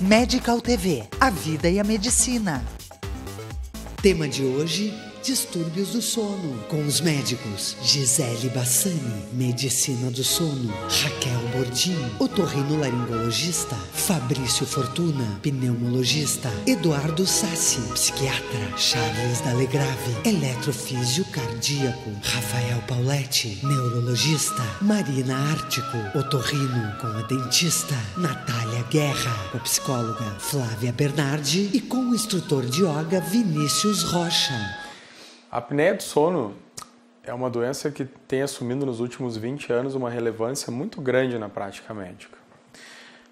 Medical TV, a vida e a medicina. Tema de hoje: distúrbios do sono, com os médicos Gisele Bassani, medicina do sono, Raquel Bordim, otorrinolaringologista, Fabrício Fortuna, pneumologista, Eduardo Sassi, psiquiatra, Charles Dalegrave, eletrofísio cardíaco, Rafael Pauletti, neurologista, Marina Ártico, otorrino com a dentista, Natália Guerra, com a psicóloga Flávia Bernardi e com o instrutor de yoga Vinícius Rocha. A apneia do sono é uma doença que tem assumido nos últimos 20 anos uma relevância muito grande na prática médica.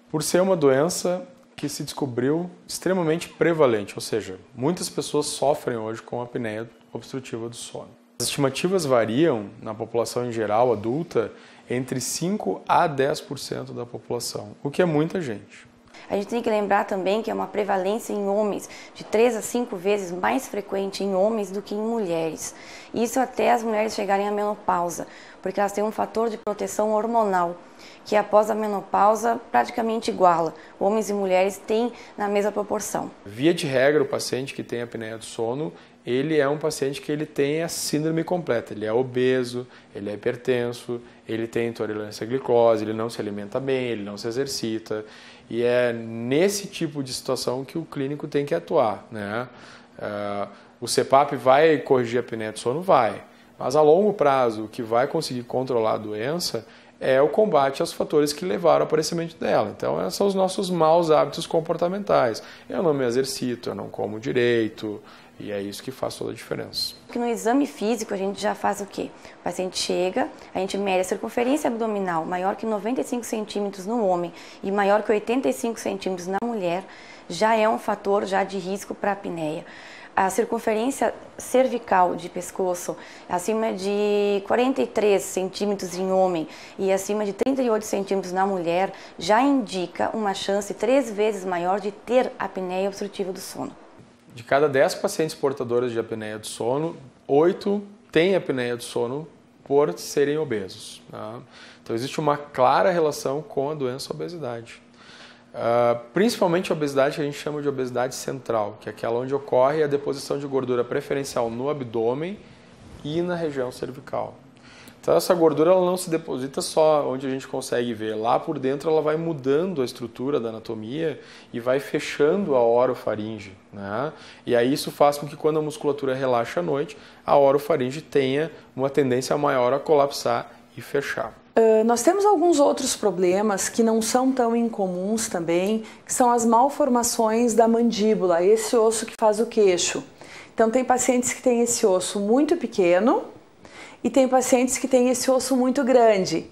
Por ser uma doença que se descobriu extremamente prevalente, ou seja, muitas pessoas sofrem hoje com a apneia obstrutiva do sono. As estimativas variam na população em geral adulta entre 5 a 10% da população, o que é muita gente. A gente tem que lembrar também que é uma prevalência em homens de 3 a 5 vezes mais frequente em homens do que em mulheres. Isso até as mulheres chegarem à menopausa, porque elas têm um fator de proteção hormonal, que após a menopausa praticamente iguala. Homens e mulheres têm na mesma proporção. Via de regra, o paciente que tem apneia do sono, ele é um paciente que ele tem a síndrome completa. Ele é obeso, ele é hipertenso, ele tem intolerância à glicose, ele não se alimenta bem, ele não se exercita. E é nesse tipo de situação que o clínico tem que atuar, né? O CPAP vai corrigir a apneia do sono? Vai. Mas a longo prazo, o que vai conseguir controlar a doença é o combate aos fatores que levaram ao aparecimento dela. Então, esses são os nossos maus hábitos comportamentais. Eu não me exercito, eu não como direito, e é isso que faz toda a diferença. No exame físico, a gente já faz o quê? O paciente chega, a gente mede a circunferência abdominal maior que 95 centímetros no homem e maior que 85 centímetros na mulher, já é um fator já de risco para a apneia. A circunferência cervical de pescoço acima de 43 centímetros em homem e acima de 38 centímetros na mulher já indica uma chance 3 vezes maior de ter apneia obstrutiva do sono. De cada 10 pacientes portadores de apneia do sono, 8 têm apneia do sono por serem obesos. Tá? Então existe uma clara relação com a doença obesidade. Principalmente a obesidade que a gente chama de obesidade central, que é aquela onde ocorre a deposição de gordura preferencial no abdômen e na região cervical. Então essa gordura ela não se deposita só onde a gente consegue ver, lá por dentro ela vai mudando a estrutura da anatomia e vai fechando a orofaringe, né? E aí isso faz com que quando a musculatura relaxa à noite, a orofaringe tenha uma tendência maior a colapsar e fechar. Nós temos alguns outros problemas que não são tão incomuns também, que são as malformações da mandíbula, esse osso que faz o queixo. Então tem pacientes que têm esse osso muito pequeno e tem pacientes que têm esse osso muito grande.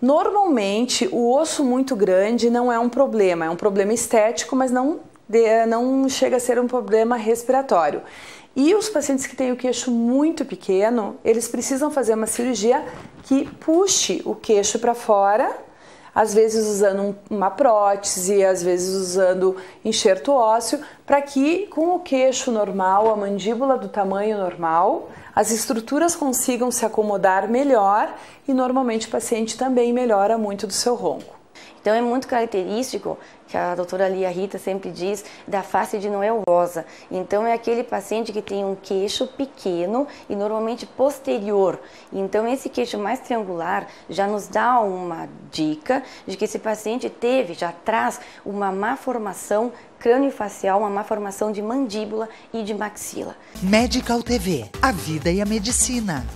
Normalmente o osso muito grande não é um problema estético, mas não chega a ser um problema respiratório. E os pacientes que têm o queixo muito pequeno, eles precisam fazer uma cirurgia que puxe o queixo para fora, às vezes usando uma prótese, às vezes usando enxerto ósseo, para que com o queixo normal, a mandíbula do tamanho normal, as estruturas consigam se acomodar melhor e normalmente o paciente também melhora muito do seu ronco. Então é muito característico, que a doutora Lia Rita sempre diz, da face de Noel Rosa. Então é aquele paciente que tem um queixo pequeno e normalmente posterior. Então esse queixo mais triangular já nos dá uma dica de que esse paciente já traz uma má formação crâniofacial, uma má formação de mandíbula e de maxila. Medical TV, a vida e a medicina.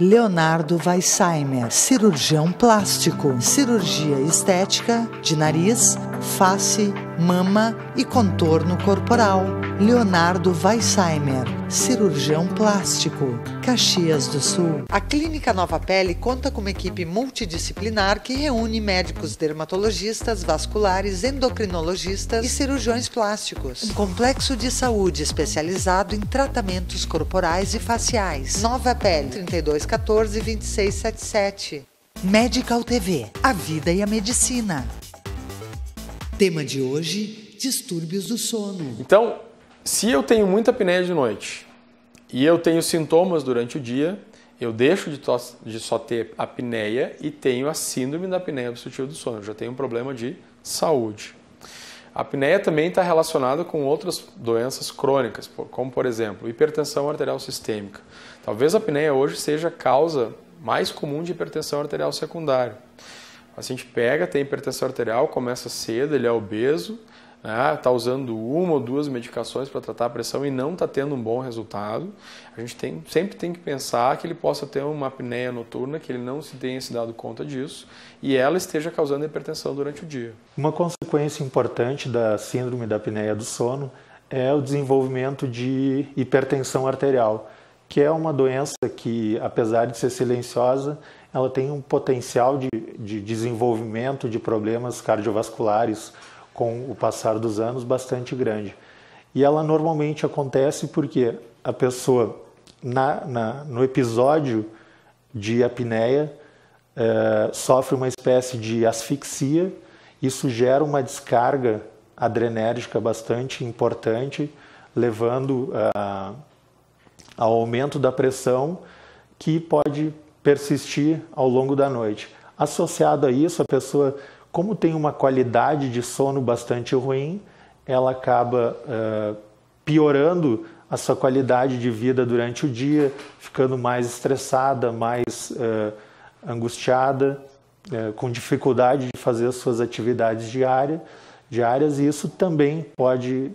Leonardo Weissheimer, cirurgião plástico, cirurgia estética de nariz, face, mama e contorno corporal. Leonardo Weissheimer, cirurgião plástico, Caxias do Sul. A Clínica Nova Pele conta com uma equipe multidisciplinar que reúne médicos dermatologistas, vasculares, endocrinologistas e cirurgiões plásticos. Um complexo de saúde especializado em tratamentos corporais e faciais. Nova Pele, 3214-2677. Medical TV, a vida e a medicina. Tema de hoje: distúrbios do sono. Então, se eu tenho muita apneia de noite e eu tenho sintomas durante o dia, eu deixo de só ter apneia e tenho a síndrome da apneia obstrutiva do sono. Eu já tenho um problema de saúde. A apneia também está relacionada com outras doenças crônicas, como, por exemplo, hipertensão arterial sistêmica. Talvez a apneia hoje seja a causa mais comum de hipertensão arterial secundária. O paciente tem hipertensão arterial, começa cedo, ele é obeso, está usando 1 ou 2 medicações para tratar a pressão e não está tendo um bom resultado. A gente sempre tem que pensar que ele possa ter uma apneia noturna, que ele não tenha se dado conta disso e ela esteja causando hipertensão durante o dia. Uma consequência importante da síndrome da apneia do sono é o desenvolvimento de hipertensão arterial, que é uma doença que, apesar de ser silenciosa, ela tem um potencial de desenvolvimento de problemas cardiovasculares com o passar dos anos bastante grande. E ela normalmente acontece porque a pessoa, no episódio de apneia, sofre uma espécie de asfixia, isso gera uma descarga adrenérgica bastante importante, levando ao aumento da pressão, que pode persistir ao longo da noite. Associado a isso, a pessoa, como tem uma qualidade de sono bastante ruim, ela acaba piorando a sua qualidade de vida durante o dia, ficando mais estressada, mais angustiada, com dificuldade de fazer as suas atividades diárias, e isso também pode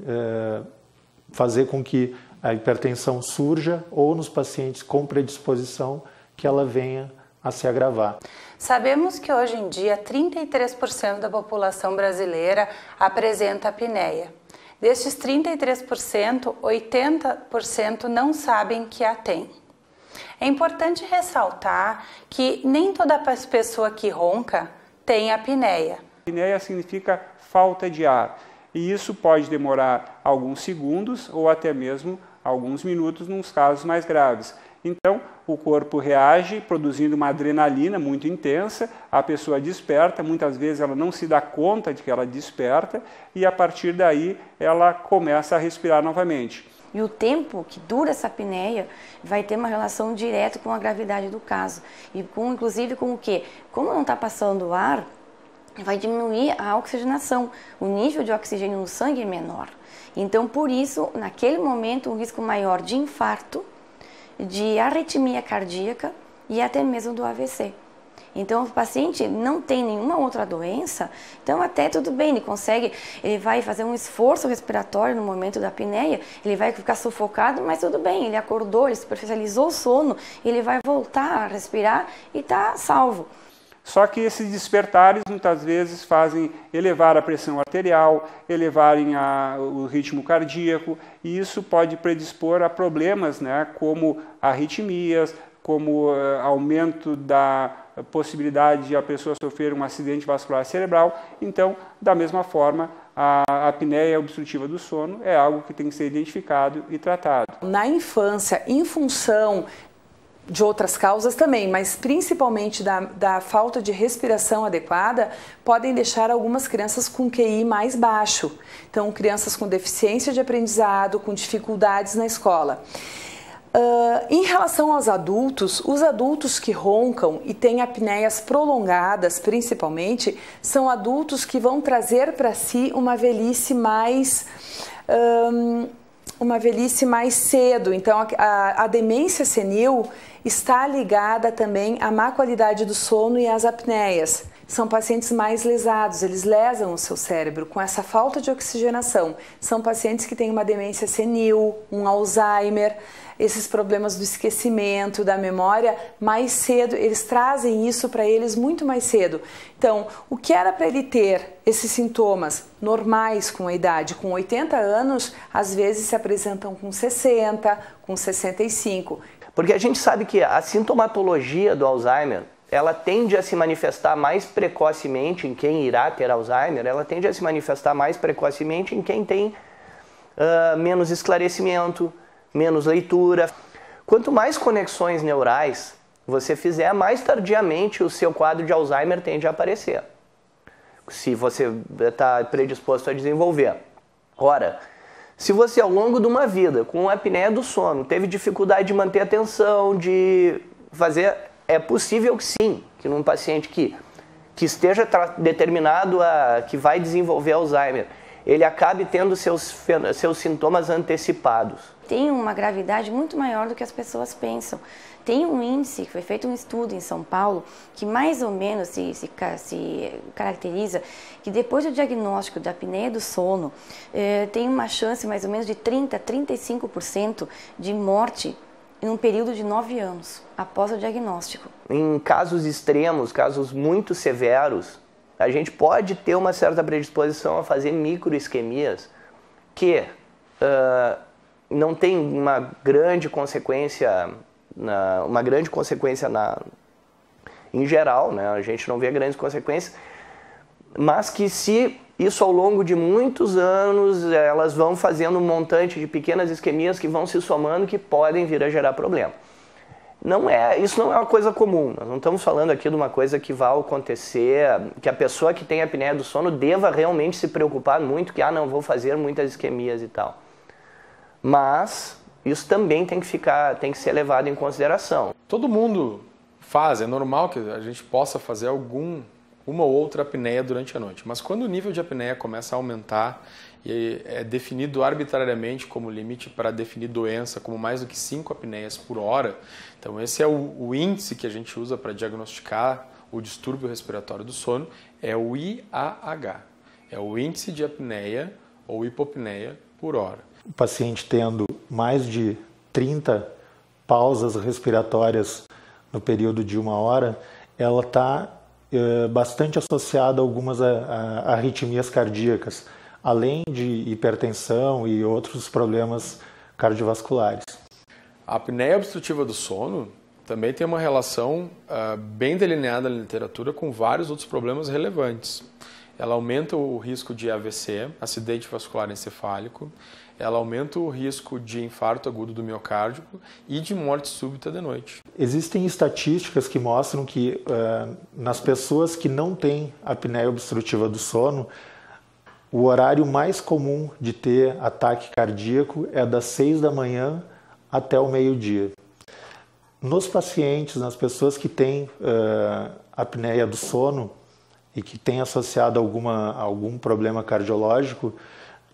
fazer com que a hipertensão surja ou nos pacientes com predisposição que ela venha a se agravar. Sabemos que hoje em dia 33% da população brasileira apresenta apneia. Destes 33%, 80% não sabem que a tem. É importante ressaltar que nem toda pessoa que ronca tem apneia. Apneia significa falta de ar e isso pode demorar alguns segundos ou até mesmo alguns minutos nos casos mais graves. Então, o corpo reage produzindo uma adrenalina muito intensa, a pessoa desperta, muitas vezes ela não se dá conta de que ela desperta e a partir daí ela começa a respirar novamente. E o tempo que dura essa apneia vai ter uma relação direta com a gravidade do caso. E inclusive com o quê? Como não está passando ar, vai diminuir a oxigenação. O nível de oxigênio no sangue é menor. Então, por isso, naquele momento, um risco maior de infarto, de arritmia cardíaca e até mesmo do AVC. Então, o paciente não tem nenhuma outra doença, então até tudo bem, ele vai fazer um esforço respiratório no momento da apneia, ele vai ficar sufocado, mas tudo bem, ele acordou, ele superficializou o sono, ele vai voltar a respirar e está salvo. Só que esses despertares muitas vezes fazem elevar a pressão arterial, elevarem o ritmo cardíaco, e isso pode predispor a problemas, né, como arritmias, como aumento da possibilidade de a pessoa sofrer um acidente vascular cerebral. Então, da mesma forma, a apneia obstrutiva do sono é algo que tem que ser identificado e tratado. Na infância, em função de outras causas também, mas principalmente da falta de respiração adequada, podem deixar algumas crianças com QI mais baixo. Então, crianças com deficiência de aprendizado, com dificuldades na escola. Em relação aos adultos, os adultos que roncam e têm apneias prolongadas, principalmente, são adultos que vão trazer para si uma velhice mais cedo. Então, a demência senil está ligada também à má qualidade do sono e às apneias. São pacientes mais lesados, eles lesam o seu cérebro com essa falta de oxigenação. São pacientes que têm uma demência senil, um Alzheimer, esses problemas do esquecimento, da memória, mais cedo, eles trazem isso para eles muito mais cedo. Então, o que era para ele ter esses sintomas normais com a idade, com 80 anos, às vezes se apresentam com 60, com 65. Porque a gente sabe que a sintomatologia do Alzheimer, ela tende a se manifestar mais precocemente em quem irá ter Alzheimer, ela tende a se manifestar mais precocemente em quem tem menos esclarecimento, menos leitura. Quanto mais conexões neurais você fizer, mais tardiamente o seu quadro de Alzheimer tende a aparecer, se você está predisposto a desenvolver. Ora, se você ao longo de uma vida com apneia do sono teve dificuldade de manter a atenção, de fazer, é possível que sim, que num paciente que que esteja determinado que vai desenvolver Alzheimer, ele acabe tendo seus sintomas antecipados. Tem uma gravidade muito maior do que as pessoas pensam. Tem um índice, que foi feito um estudo em São Paulo, que mais ou menos se caracteriza que depois do diagnóstico da apneia do sono, tem uma chance mais ou menos de 30% a 35% de morte em um período de 9 anos, após o diagnóstico. Em casos extremos, casos muito severos, a gente pode ter uma certa predisposição a fazer microisquemias que não tem uma grande consequência, em geral, né? A gente não vê grandes consequências, mas que se isso ao longo de muitos anos, elas vão fazendo um montante de pequenas isquemias que vão se somando, que podem vir a gerar problema. Isso não é uma coisa comum, nós não estamos falando aqui de uma coisa que vai acontecer, que a pessoa que tem apneia do sono deva realmente se preocupar muito, que não vou fazer muitas isquemias e tal. Mas isso também tem que ser levado em consideração. Todo mundo faz, é normal que a gente possa fazer uma ou outra apneia durante a noite, mas quando o nível de apneia começa a aumentar e é definido arbitrariamente como limite para definir doença, como mais do que 5 apneias por hora, então esse é o índice que a gente usa para diagnosticar o distúrbio respiratório do sono, é o IAH, é o índice de apneia ou hipopneia por hora. O paciente tendo mais de 30 pausas respiratórias no período de 1 hora, ela está bastante associada a algumas arritmias cardíacas, além de hipertensão e outros problemas cardiovasculares. A apneia obstrutiva do sono também tem uma relação bem delineada na literatura com vários outros problemas relevantes. Ela aumenta o risco de AVC, acidente vascular encefálico, ela aumenta o risco de infarto agudo do miocárdio e de morte súbita de noite. Existem estatísticas que mostram que nas pessoas que não têm apneia obstrutiva do sono, o horário mais comum de ter ataque cardíaco é das 6 da manhã até o meio-dia. Nos pacientes, nas pessoas que têm apneia do sono e que têm associado algum problema cardiológico,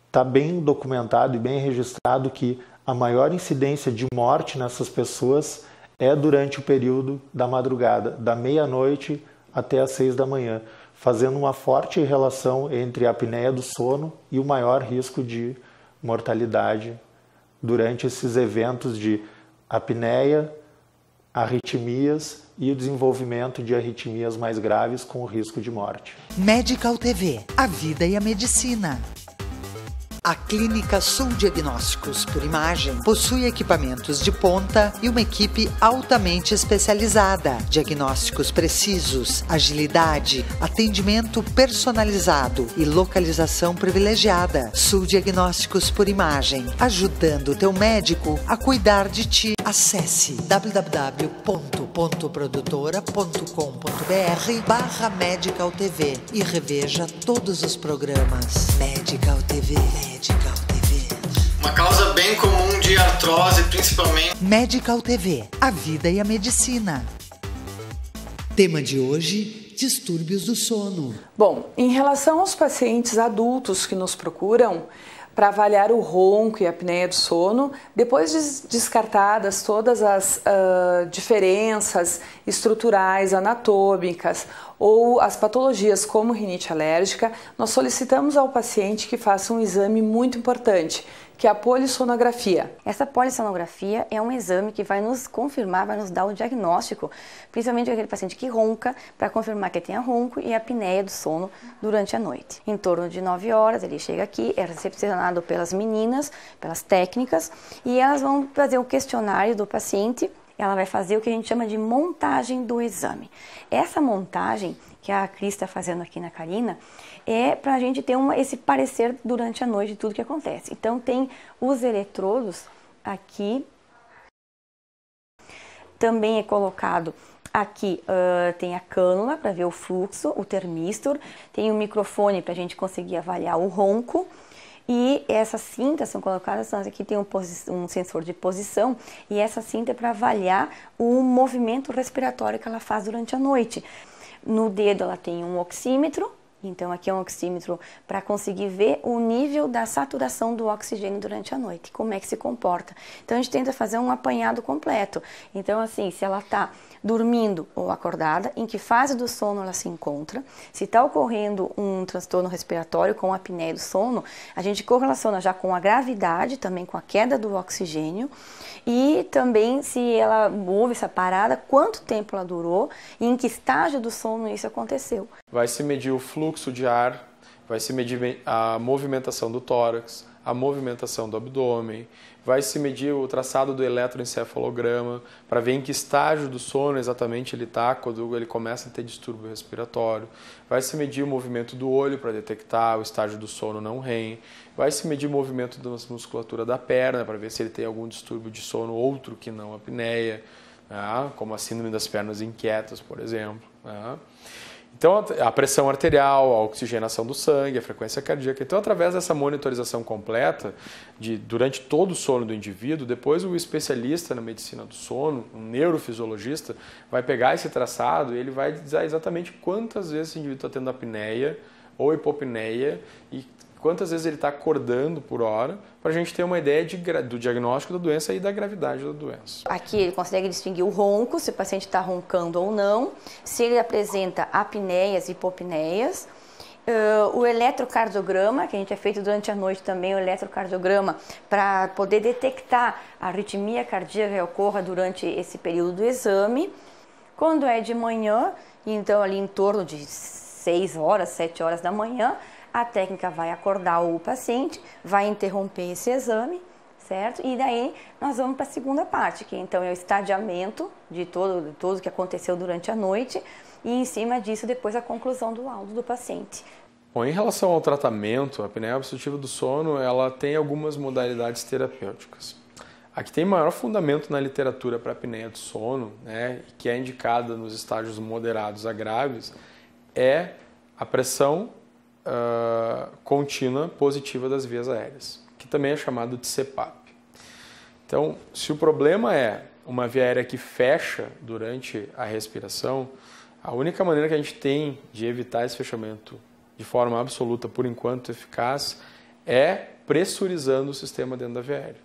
está bem documentado e bem registrado que a maior incidência de morte nessas pessoas é durante o período da madrugada, da meia-noite até as 6 da manhã, fazendo uma forte relação entre a apneia do sono e o maior risco de mortalidade durante esses eventos de apneia, arritmias e o desenvolvimento de arritmias mais graves com o risco de morte. Medical TV, a vida e a medicina. A Clínica Sul Diagnósticos por Imagem possui equipamentos de ponta e uma equipe altamente especializada. Diagnósticos precisos, agilidade, atendimento personalizado e localização privilegiada. Sul Diagnósticos por Imagem, ajudando o teu médico a cuidar de ti. Acesse www.produtora.com.br/Medical TV e reveja todos os programas. Medical TV. Medical TV. Uma causa bem comum de artrose, principalmente. Medical TV, a vida e a medicina. Tema de hoje, distúrbios do sono. Bom, em relação aos pacientes adultos que nos procuram para avaliar o ronco e a apneia do sono, depois de descartadas todas as diferenças estruturais, anatômicas ou as patologias como rinite alérgica, nós solicitamos ao paciente que faça um exame muito importante, que é a polissonografia. Essa polissonografia é um exame que vai nos confirmar, vai nos dar o diagnóstico, principalmente aquele paciente que ronca, para confirmar que tenha ronco e apneia do sono durante a noite. Em torno de 9 horas ele chega aqui, é recepcionado pelas meninas, pelas técnicas, e elas vão fazer o questionário do paciente. Ela vai fazer o que a gente chama de montagem do exame. Essa montagem que a Cris está fazendo aqui na Karina é para a gente ter esse parecer durante a noite de tudo que acontece. Então tem os eletrodos aqui, também é colocado aqui, tem a cânula para ver o fluxo, o termistor, tem o microfone para a gente conseguir avaliar o ronco. E essas cintas são colocadas, aqui tem um sensor de posição, e essa cinta é para avaliar o movimento respiratório que ela faz durante a noite. No dedo ela tem um oxímetro, então aqui é um oxímetro para conseguir ver o nível da saturação do oxigênio durante a noite, como é que se comporta. Então a gente tenta fazer um apanhado completo. Então assim, se ela está dormindo ou acordada, em que fase do sono ela se encontra, se está ocorrendo um transtorno respiratório com a apneia do sono, a gente correlaciona já com a gravidade, também com a queda do oxigênio, e também se ela houve essa parada, quanto tempo ela durou e em que estágio do sono isso aconteceu. Vai se medir o fluxo de ar, vai se medir a movimentação do tórax, a movimentação do abdômen, vai se medir o traçado do eletroencefalograma para ver em que estágio do sono exatamente ele está quando ele começa a ter distúrbio respiratório, vai se medir o movimento do olho para detectar o estágio do sono não REM, vai se medir o movimento da musculatura da perna para ver se ele tem algum distúrbio de sono outro que não a apneia, como a síndrome das pernas inquietas, por exemplo. Então, a pressão arterial, a oxigenação do sangue, a frequência cardíaca. Então, através dessa monitorização completa, durante todo o sono do indivíduo, depois o especialista na medicina do sono, um neurofisiologista, vai pegar esse traçado e ele vai dizer exatamente quantas vezes o indivíduo está tendo apneia ou hipopneia e quantas vezes ele está acordando por hora, para a gente ter uma ideia do diagnóstico da doença e da gravidade da doença. Aqui ele consegue distinguir o ronco, se o paciente está roncando ou não, se ele apresenta apneias e hipopneias, o eletrocardiograma, que a gente é feito durante a noite também, o eletrocardiograma, para poder detectar a arritmia cardíaca que ocorra durante esse período do exame. Quando é de manhã, então ali em torno de 6 horas, 7 horas da manhã, a técnica vai acordar o paciente, vai interromper esse exame, certo? E daí nós vamos para a segunda parte, que então é o estadiamento de tudo o que aconteceu durante a noite e em cima disso depois a conclusão do laudo do paciente. Bom, em relação ao tratamento, a apneia obstrutiva do sono, ela tem algumas modalidades terapêuticas. A que tem maior fundamento na literatura para a apneia do sono, que é indicada nos estágios moderados a graves, é a pressão contínua positiva das vias aéreas, que também é chamado de CPAP. Então, se o problema é uma via aérea que fecha durante a respiração, a única maneira que a gente tem de evitar esse fechamento de forma absoluta, por enquanto eficaz, é pressurizando o sistema dentro da via aérea.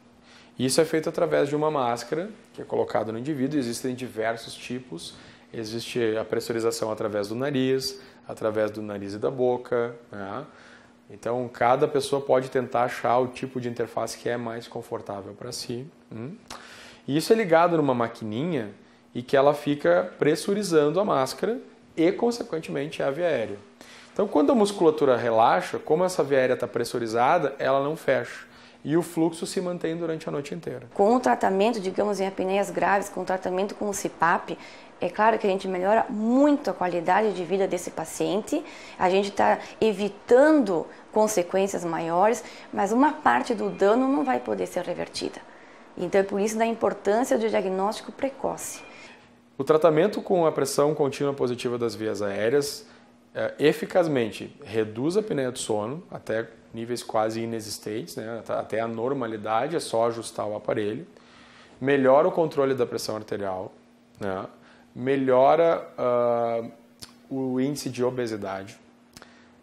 Isso é feito através de uma máscara que é colocada no indivíduo, existem diversos tipos, existe a pressurização através do nariz e da boca, Então, cada pessoa pode tentar achar o tipo de interface que é mais confortável para si. E isso é ligado numa maquininha e que ela fica pressurizando a máscara e, consequentemente, a via aérea. Então, quando a musculatura relaxa, como essa via aérea está pressurizada, ela não fecha. E o fluxo se mantém durante a noite inteira. Com o tratamento, digamos, em apneias graves, com o tratamento com o CPAP, é claro que a gente melhora muito a qualidade de vida desse paciente, a gente está evitando consequências maiores, mas uma parte do dano não vai poder ser revertida. Então é por isso da importância do diagnóstico precoce. O tratamento com a pressão contínua positiva das vias aéreas eficazmente reduz a apneia do sono até níveis quase inexistentes, até a normalidade, é só ajustar o aparelho, melhora o controle da pressão arterial, melhora o índice de obesidade,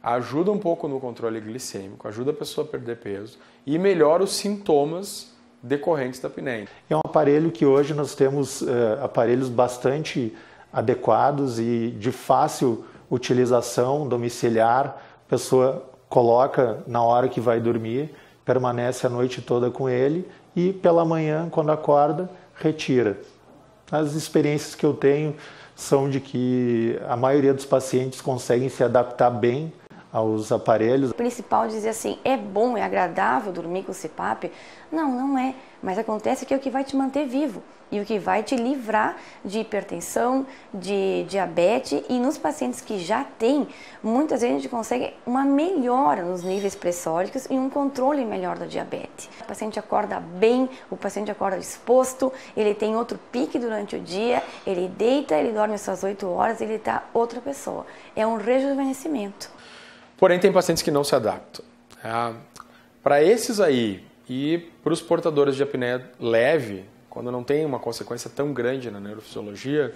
ajuda um pouco no controle glicêmico, ajuda a pessoa a perder peso e melhora os sintomas decorrentes da apneia. É um aparelho que hoje nós temos aparelhos bastante adequados e de fácil utilização domiciliar, a pessoa coloca na hora que vai dormir, permanece a noite toda com ele e pela manhã, quando acorda, retira. As experiências que eu tenho são de que a maioria dos pacientes conseguem se adaptar bem aos aparelhos. O principal é dizer assim, é bom, é agradável dormir com o CPAP? Não, não é. Mas acontece que é o que vai te manter vivo e o que vai te livrar de hipertensão, de diabetes. E nos pacientes que já têm, muitas vezes a gente consegue uma melhora nos níveis pressóricos e um controle melhor da diabetes. O paciente acorda bem, o paciente acorda disposto, ele tem outro pique durante o dia, ele deita, ele dorme suas 8 horas, ele está outra pessoa. É um rejuvenescimento. Porém, tem pacientes que não se adaptam. Para esses aí e para os portadores de apneia leve, quando não tem uma consequência tão grande na neurofisiologia,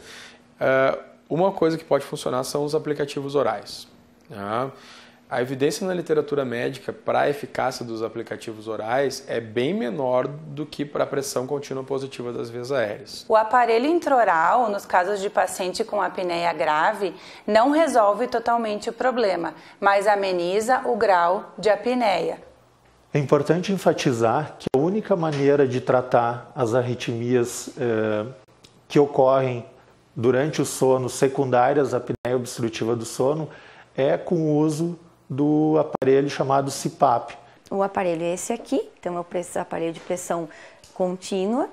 Uma coisa que pode funcionar são os aplicativos orais. A evidência na literatura médica para a eficácia dos aplicativos orais é bem menor do que para a pressão contínua positiva das vias aéreas. O aparelho intraoral, nos casos de paciente com apneia grave, não resolve totalmente o problema, mas ameniza o grau de apneia. É importante enfatizar que a única maneira de tratar as arritmias que ocorrem durante o sono secundárias à apneia obstrutiva do sono é com o uso do aparelho chamado CPAP. O aparelho é esse aqui, então é o aparelho de pressão contínua,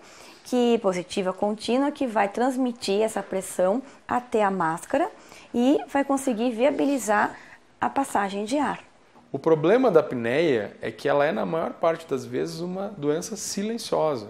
positiva contínua, que vai transmitir essa pressão até a máscara e vai conseguir viabilizar a passagem de ar. O problema da apneia é que ela é, na maior parte das vezes, uma doença silenciosa.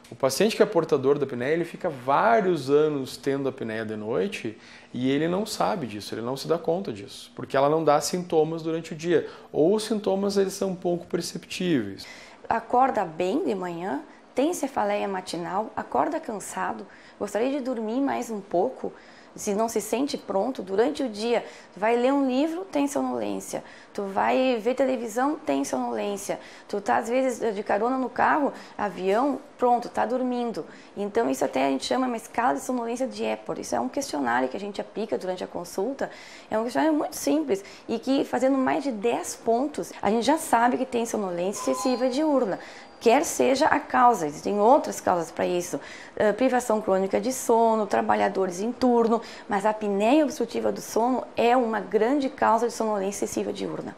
O paciente que é portador da apneia, ele fica vários anos tendo apneia de noite e ele não sabe disso, ele não se dá conta disso, porque ela não dá sintomas durante o dia, ou os sintomas eles são um pouco perceptíveis. Acorda bem de manhã, tem cefaleia matinal, acorda cansado, gostaria de dormir mais um pouco, se não se sente pronto durante o dia, tu vai ler um livro, tem sonolência, tu vai ver televisão, tem sonolência, tu tá às vezes de carona no carro, avião, pronto, tá dormindo. Então isso até a gente chama uma escala de sonolência de Epworth. Isso é um questionário que a gente aplica durante a consulta, é um questionário muito simples e que fazendo mais de 10 pontos, a gente já sabe que tem sonolência excessiva diurna. Quer seja a causa, existem outras causas para isso, privação crônica de sono, trabalhadores em turno, mas a apneia obstrutiva do sono é uma grande causa de sonolência excessiva diurna.